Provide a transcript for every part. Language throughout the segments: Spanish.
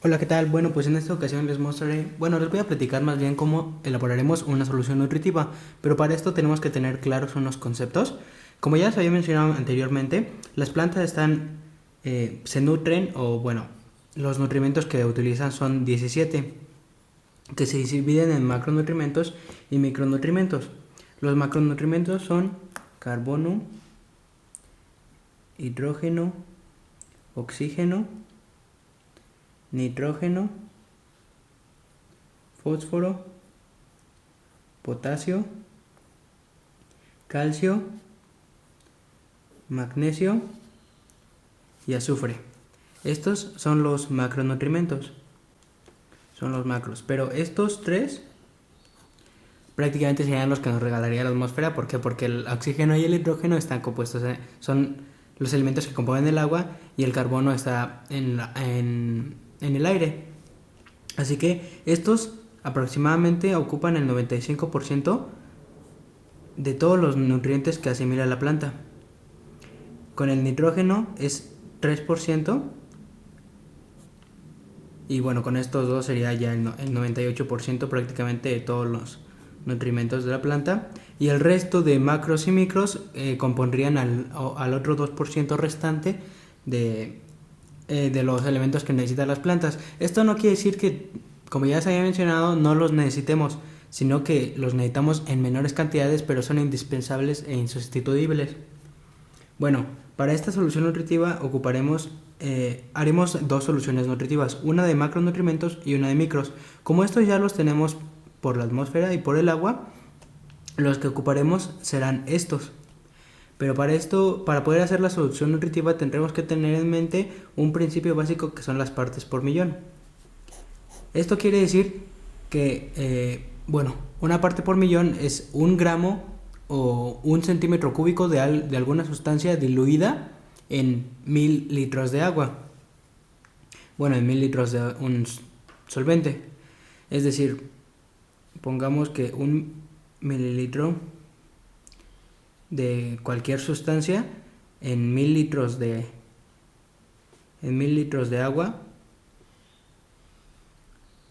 Hola, ¿qué tal? Bueno, pues en esta ocasión les les voy a platicar más bien cómo elaboraremos una solución nutritiva, pero para esto tenemos que tener claros unos conceptos. Como ya se había mencionado anteriormente, las plantas se nutren, los nutrimentos que utilizan son 17, que se dividen en macronutrimentos y micronutrimentos. Los macronutrimentos son carbono, hidrógeno, oxígeno, nitrógeno, fósforo, potasio, calcio, magnesio y azufre. Estos son los macronutrimentos, son los macros, pero estos tres prácticamente serían los que nos regalaría la atmósfera. ¿Por qué? Porque el oxígeno y el hidrógeno están compuestos, son los elementos que componen el agua, y el carbono está en el aire. Así que estos aproximadamente ocupan el 95% de todos los nutrientes que asimila la planta. Con el nitrógeno es 3%, y bueno, con estos dos sería ya el 98% prácticamente de todos los nutrimentos de la planta, y el resto de macros y micros compondrían al otro 2% restante de los elementos que necesitan las plantas. Esto no quiere decir que, como ya se había mencionado, no los necesitemos, sino que los necesitamos en menores cantidades, pero son indispensables e insustituibles. Bueno, para esta solución nutritiva haremos dos soluciones nutritivas, una de macronutrimentos y una de micros. Como estos ya los tenemos por la atmósfera y por el agua, los que ocuparemos serán estos. Pero para poder hacer la solución nutritiva tendremos que tener en mente un principio básico, que son las partes por millón. Esto quiere decir que, una parte por millón es un gramo o un centímetro cúbico de alguna sustancia diluida en 1000 litros de agua. Bueno, en 1000 litros de un solvente. Es decir, pongamos que un mililitro de cualquier sustancia en 1000 litros de agua.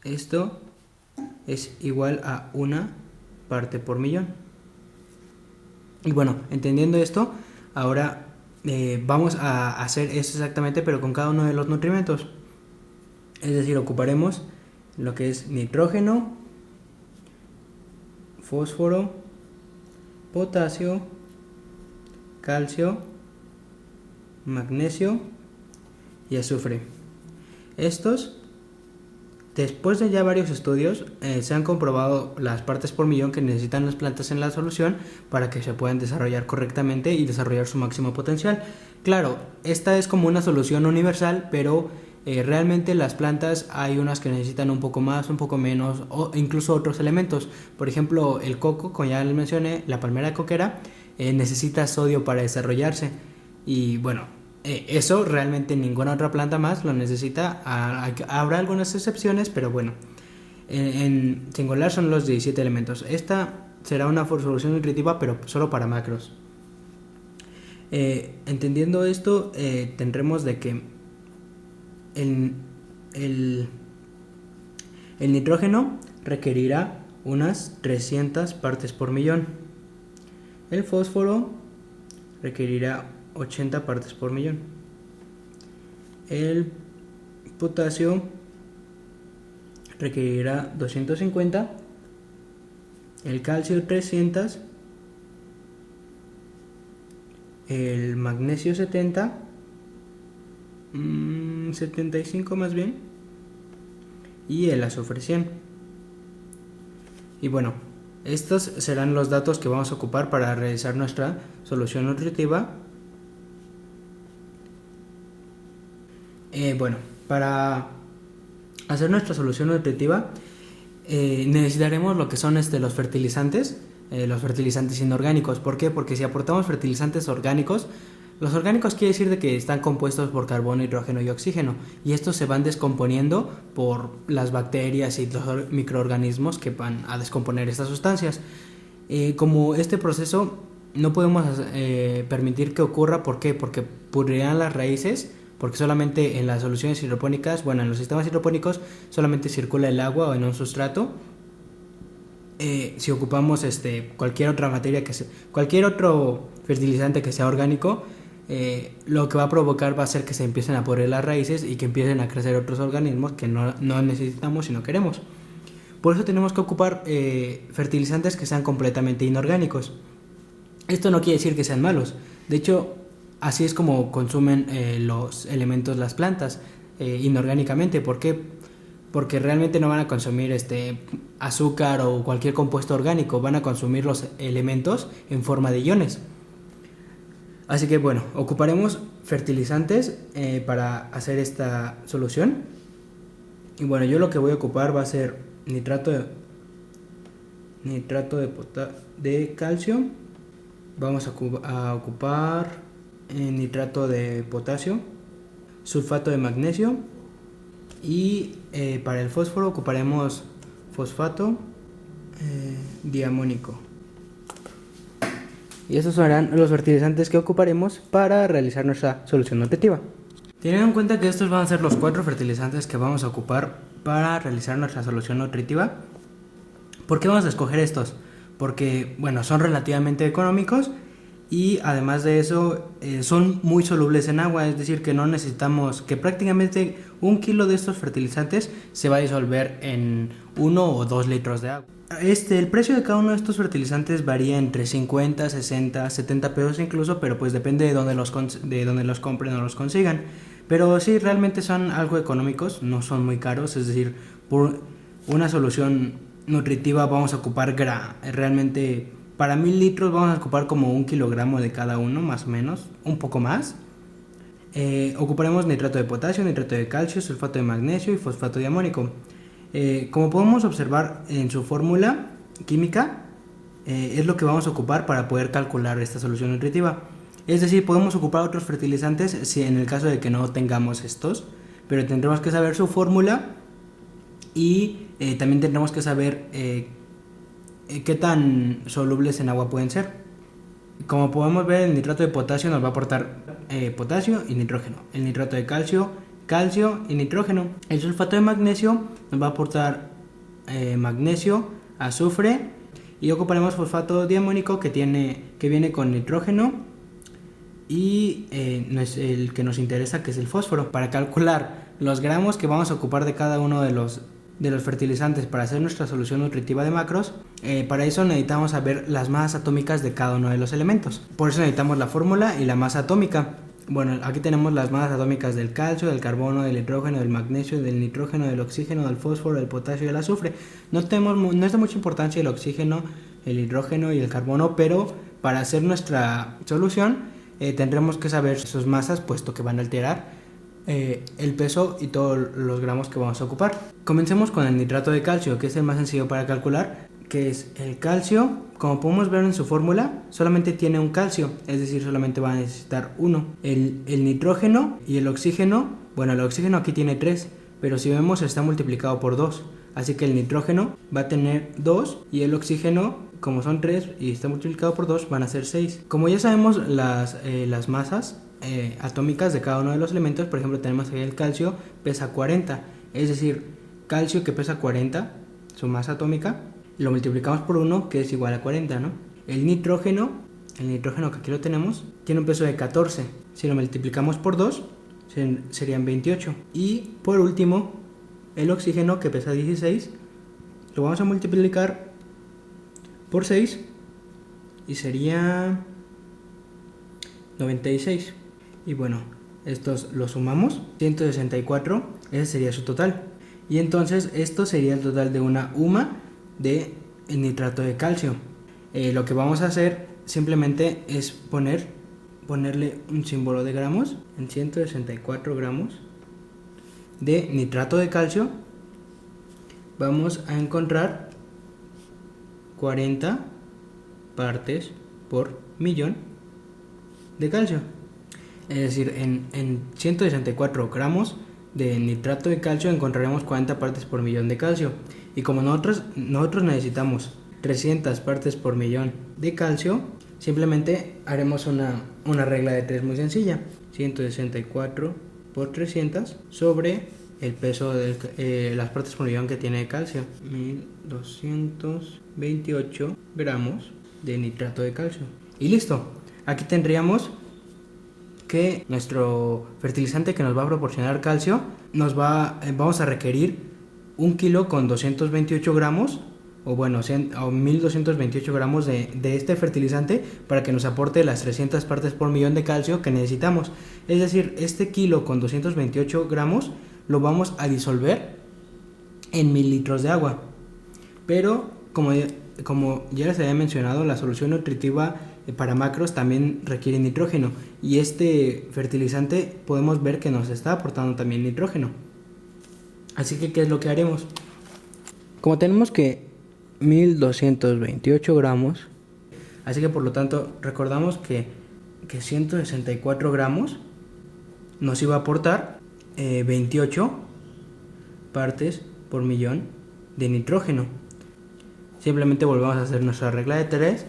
Esto es igual a una parte por millón. Y bueno, entendiendo esto, ahora vamos a hacer eso exactamente, pero con cada uno de los nutrimentos. Es decir, ocuparemos lo que es nitrógeno, fósforo, potasio, calcio, magnesio y azufre. Estos, después de ya varios estudios, se han comprobado las partes por millón que necesitan las plantas en la solución para que se puedan desarrollar correctamente y desarrollar su máximo potencial. Claro, esta es como una solución universal, pero realmente las plantas hay unas que necesitan un poco más, un poco menos, o incluso otros elementos. Por ejemplo, el coco, como ya les mencioné, la palmera coquera, necesita sodio para desarrollarse. Y bueno, eso realmente ninguna otra planta más lo necesita. Habrá algunas excepciones, pero bueno, en singular son los 17 elementos. Esta será una solución nutritiva, pero solo para macros. Entendiendo esto, tendremos de que el, el, el nitrógeno requerirá unas 300 partes por millón. El fósforo requerirá 80 partes por millón. El potasio requerirá 250. El calcio 300. El magnesio 70. 75 más bien. Y el azufre 100. Y bueno, estos serán los datos que vamos a ocupar para realizar nuestra solución nutritiva. Para hacer nuestra solución nutritiva necesitaremos lo que son los fertilizantes inorgánicos. ¿Por qué? Porque si aportamos fertilizantes orgánicos, los orgánicos quiere decir de que están compuestos por carbono, hidrógeno y oxígeno, y estos se van descomponiendo por las bacterias y los microorganismos que van a descomponer estas sustancias. Como este proceso no podemos permitir que ocurra. ¿Por qué? Porque pudrirán las raíces porque solamente en las soluciones hidropónicas, bueno, en los sistemas hidropónicos solamente circula el agua o en un sustrato. Si ocupamos cualquier otra materia cualquier otro fertilizante que sea orgánico, lo que va a provocar va a ser que se empiecen a podrir las raíces y que empiecen a crecer otros organismos que no necesitamos y no queremos. Por eso tenemos que ocupar fertilizantes que sean completamente inorgánicos. Esto no quiere decir que sean malos. De hecho, así es como consumen los elementos las plantas, inorgánicamente. ¿Por qué? Porque realmente no van a consumir azúcar o cualquier compuesto orgánico, van a consumir los elementos en forma de iones. Así que bueno, ocuparemos fertilizantes para hacer esta solución. Y bueno, yo lo que voy a ocupar va a ser nitrato de calcio. Vamos a ocupar nitrato de potasio, sulfato de magnesio. Y para el fósforo ocuparemos fosfato diamónico. Y estos serán los fertilizantes que ocuparemos para realizar nuestra solución nutritiva. Teniendo en cuenta que estos van a ser los 4 fertilizantes que vamos a ocupar para realizar nuestra solución nutritiva, ¿por qué vamos a escoger estos? Porque, bueno, son relativamente económicos y además de eso son muy solubles en agua, es decir, que no necesitamos, que prácticamente 1 kilo de estos fertilizantes se va a disolver en 1 o 2 litros de agua. El precio de cada uno de estos fertilizantes varía entre 50, 60, 70 pesos incluso, pero pues depende de dónde los compren o los consigan. Pero sí, realmente son algo económicos, no son muy caros, es decir, por una solución nutritiva vamos a ocupar realmente para 1000 litros vamos a ocupar como 1 kilogramo de cada uno, más o menos, un poco más. Ocuparemos nitrato de potasio, nitrato de calcio, sulfato de magnesio y fosfato diamónico. Como podemos observar en su fórmula química, es lo que vamos a ocupar para poder calcular esta solución nutritiva. Es decir, podemos ocupar otros fertilizantes si en el caso de que no tengamos estos, pero tendremos que saber su fórmula y también tendremos que saber qué tan solubles en agua pueden ser. Como podemos ver, el nitrato de potasio nos va a aportar potasio y nitrógeno. El nitrato de calcio, calcio y nitrógeno. El sulfato de magnesio nos va a aportar magnesio, azufre, y ocuparemos fosfato diamónico que viene con nitrógeno y el que nos interesa, que es el fósforo. Para calcular los gramos que vamos a ocupar de cada uno de los fertilizantes para hacer nuestra solución nutritiva de macros, para eso necesitamos saber las masas atómicas de cada uno de los elementos. Por eso necesitamos la fórmula y la masa atómica. Bueno, aquí tenemos las masas atómicas del calcio, del carbono, del hidrógeno, del magnesio, del nitrógeno, del oxígeno, del fósforo, del potasio y del azufre. No es de mucha importancia el oxígeno, el hidrógeno y el carbono, pero para hacer nuestra solución tendremos que saber sus masas, puesto que van a alterar el peso y todos los gramos que vamos a ocupar. Comencemos con el nitrato de calcio, que es el más sencillo para calcular, que es el calcio. Como podemos ver en su fórmula, solamente tiene un calcio, es decir, solamente va a necesitar uno. El nitrógeno y el oxígeno, bueno, el oxígeno aquí tiene 3, pero si vemos está multiplicado por 2, así que el nitrógeno va a tener 2 y el oxígeno, como son 3 y está multiplicado por 2, van a ser 6. Como ya sabemos las masas atómicas de cada uno de los elementos, por ejemplo tenemos aquí el calcio pesa 40, es decir, calcio que pesa 40, su masa atómica, lo multiplicamos por 1, que es igual a 40, ¿no? El nitrógeno que aquí lo tenemos, tiene un peso de 14, si lo multiplicamos por 2 serían 28. Y por último, el oxígeno que pesa 16, lo vamos a multiplicar por 6 y sería 96. Y bueno, estos los sumamos, 164, ese sería su total. Y entonces esto sería el total de una UMA de nitrato de calcio. Lo que vamos a hacer simplemente es ponerle un símbolo de gramos. En 164 gramos de nitrato de calcio vamos a encontrar 40 partes por millón de calcio. Es decir, en 164 gramos de nitrato de calcio encontraremos 40 partes por millón de calcio. Y como nosotros necesitamos 300 partes por millón de calcio, simplemente haremos una regla de 3 muy sencilla. 164 por 300 sobre el peso de las partes por millón que tiene de calcio. 1228 gramos de nitrato de calcio. Y listo. Aquí tendríamos que nuestro fertilizante que nos va a proporcionar calcio vamos a requerir 1 kilo con 228 gramos o 1228 gramos de este fertilizante para que nos aporte las 300 partes por millón de calcio que necesitamos. Es decir, este kilo con 228 gramos lo vamos a disolver en 1000 litros de agua. Pero como ya les había mencionado, la solución nutritiva para macros también requiere nitrógeno, y este fertilizante podemos ver que nos está aportando también nitrógeno. Así que, ¿qué es lo que haremos? Como tenemos que 1228 gramos, así que por lo tanto recordamos que 164 gramos nos iba a aportar 28 partes por millón de nitrógeno. Simplemente volvemos a hacer nuestra regla de 3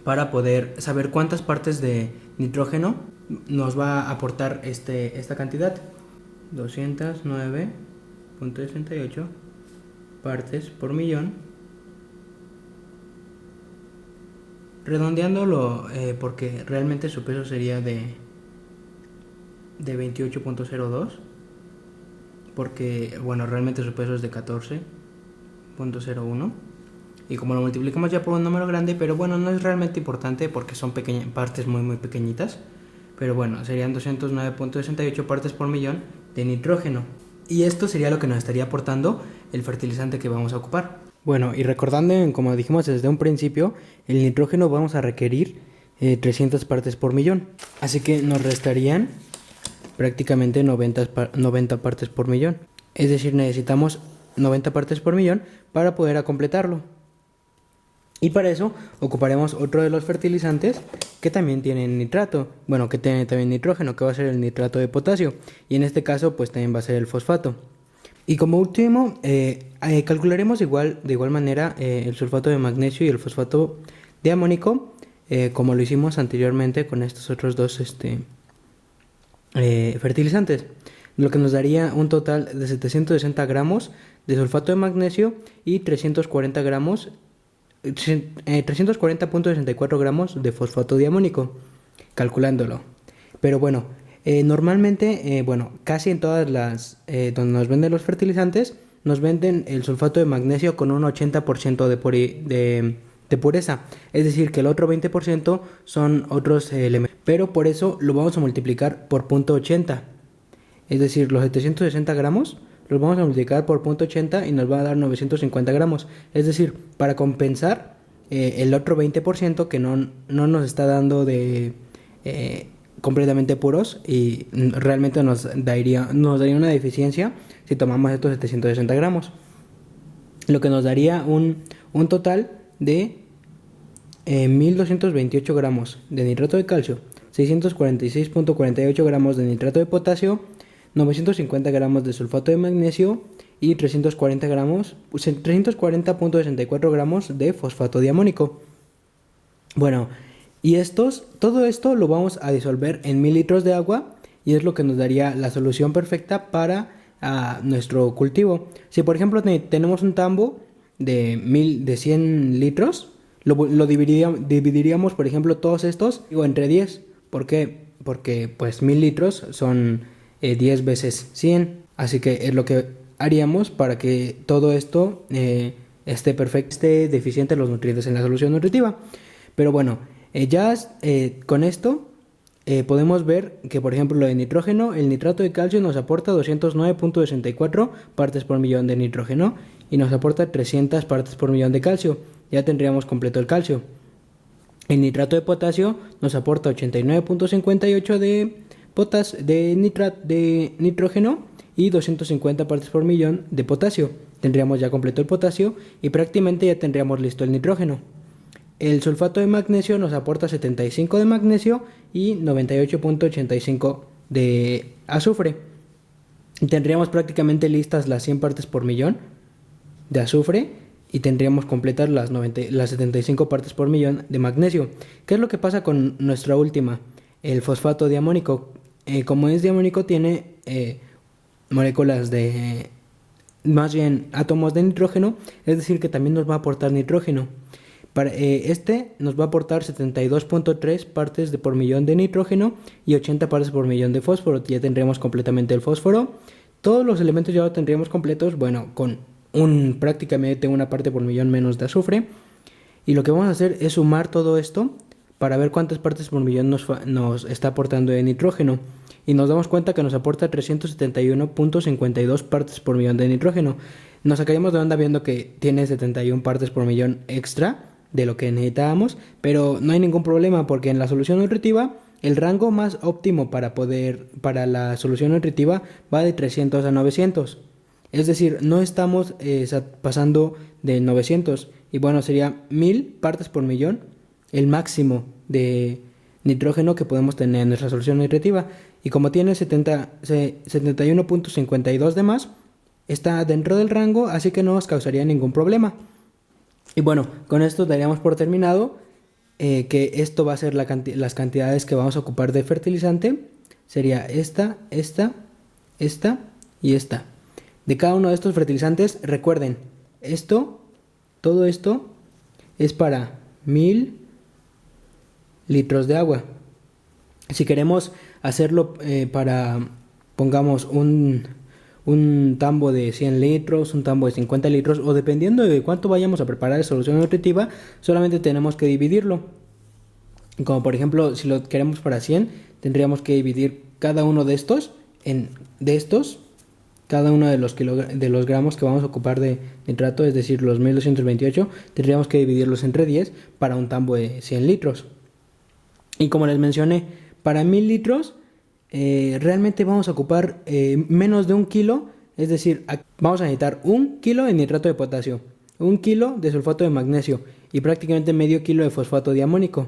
para poder saber cuántas partes de nitrógeno nos va a aportar esta cantidad. 209.68 partes por millón. Redondeándolo, porque realmente su peso sería de 28.02, porque bueno, realmente su peso es de 14.01, y como lo multiplicamos ya por un número grande, pero bueno, no es realmente importante porque son partes muy pequeñitas, pero bueno, serían 209.68 partes por millón de nitrógeno, y esto sería lo que nos estaría aportando el fertilizante que vamos a ocupar. Bueno, y recordando, como dijimos desde un principio, el nitrógeno vamos a requerir 300 partes por millón, así que nos restarían prácticamente 90 partes por millón, es decir, necesitamos 90 partes por millón para poder completarlo. Y para eso ocuparemos otro de los fertilizantes que también tienen nitrato, bueno, que tiene también nitrógeno, que va a ser el nitrato de potasio, y en este caso pues también va a ser el fosfato. Y como último, calcularemos de igual manera el sulfato de magnesio y el fosfato de amónico, como lo hicimos anteriormente con estos otros dos fertilizantes, lo que nos daría un total de 760 gramos de sulfato de magnesio y 340.64 gramos de fosfato de amónico, calculándolo. Pero bueno, normalmente, casi en todas las donde nos venden los fertilizantes, nos venden el sulfato de magnesio con un 80% de pureza, es decir, que el otro 20% son otros elementos, pero por eso lo vamos a multiplicar por 0.80, es decir, los 760 gramos los vamos a multiplicar por 0.80 y nos va a dar 950 gramos, es decir, para compensar el otro 20% que no nos está dando de completamente puros, y realmente nos daría una deficiencia si tomamos estos 760 gramos, lo que nos daría un total de 1228 gramos de nitrato de calcio, 646.48 gramos de nitrato de potasio, 950 gramos de sulfato de magnesio y 340.64 gramos de fosfato de amónico. Bueno, y todo esto lo vamos a disolver en 1000 litros de agua, y es lo que nos daría la solución perfecta para nuestro cultivo. Si por ejemplo tenemos un tambo de 100 litros, lo dividiríamos, por ejemplo, todos estos entre 10. ¿Por qué? Porque pues 1000 litros son 10 veces 100. Así que es lo que haríamos para que todo esto esté perfecto, esté deficiente los nutrientes en la solución nutritiva. Pero bueno, con esto podemos ver que, por ejemplo, lo de nitrógeno, el nitrato de calcio nos aporta 209.64 partes por millón de nitrógeno y nos aporta 300 partes por millón de calcio. Ya tendríamos completo el calcio. El nitrato de potasio nos aporta 89.58 de nitrógeno y 250 partes por millón de potasio. Tendríamos ya completo el potasio y prácticamente ya tendríamos listo el nitrógeno. El sulfato de magnesio nos aporta 75 de magnesio y 98.85 de azufre. Tendríamos prácticamente listas las 100 partes por millón de azufre y tendríamos completas las 75 partes por millón de magnesio. ¿Qué es lo que pasa con nuestra última? El fosfato de amónico. como es diamónico, tiene moléculas de, más bien átomos de nitrógeno, es decir, que también nos va a aportar nitrógeno. Este nos va a aportar 72.3 partes por millón de nitrógeno y 80 partes por millón de fósforo. Ya tendríamos completamente el fósforo. Todos los elementos ya lo tendríamos completos, bueno, con prácticamente una parte por millón menos de azufre. Y lo que vamos a hacer es sumar todo esto para ver cuántas partes por millón nos está aportando de nitrógeno. Y nos damos cuenta que nos aporta 371.52 partes por millón de nitrógeno. Nos sacaríamos de onda viendo que tiene 71 partes por millón extra de lo que necesitábamos, pero no hay ningún problema porque en la solución nutritiva el rango más óptimo para la solución nutritiva va de 300 a 900. Es decir, no estamos pasando de 900 y bueno, sería 1000 partes por millón el máximo de nitrógeno que podemos tener en nuestra solución nutritiva. Y como tiene 71.52 de más, está dentro del rango, así que no nos causaría ningún problema. Y bueno, con esto daríamos por terminado que esto va a ser las cantidades que vamos a ocupar de fertilizante. Sería esta y esta. De cada uno de estos fertilizantes, recuerden, todo esto es para 1000 litros de agua. Si queremos hacerlo pongamos un tambo de 100 litros, un tambo de 50 litros, o dependiendo de cuánto vayamos a preparar de solución nutritiva, solamente tenemos que dividirlo. Como por ejemplo, si lo queremos para 100, tendríamos que dividir cada uno de estos, cada uno de los gramos que vamos a ocupar de nitrato, es decir, los 1228, tendríamos que dividirlos entre 10 para un tambo de 100 litros. Y como les mencioné, para 1000 litros realmente vamos a ocupar menos de 1 kilo, es decir, vamos a necesitar 1 kilo de nitrato de potasio, 1 kilo de sulfato de magnesio y prácticamente medio kilo de fosfato diamónico.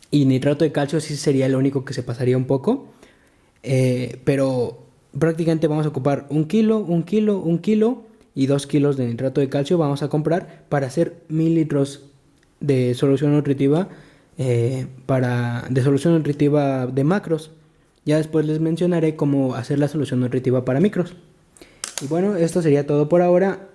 Y nitrato de calcio sí sería el único que se pasaría un poco, pero prácticamente vamos a ocupar 1 kilo, 1 kilo, 1 kilo y 2 kilos de nitrato de calcio vamos a comprar para hacer 1000 litros de solución nutritiva, de solución nutritiva de macros. Ya después les mencionaré cómo hacer la solución nutritiva para micros. Y bueno, esto sería todo por ahora.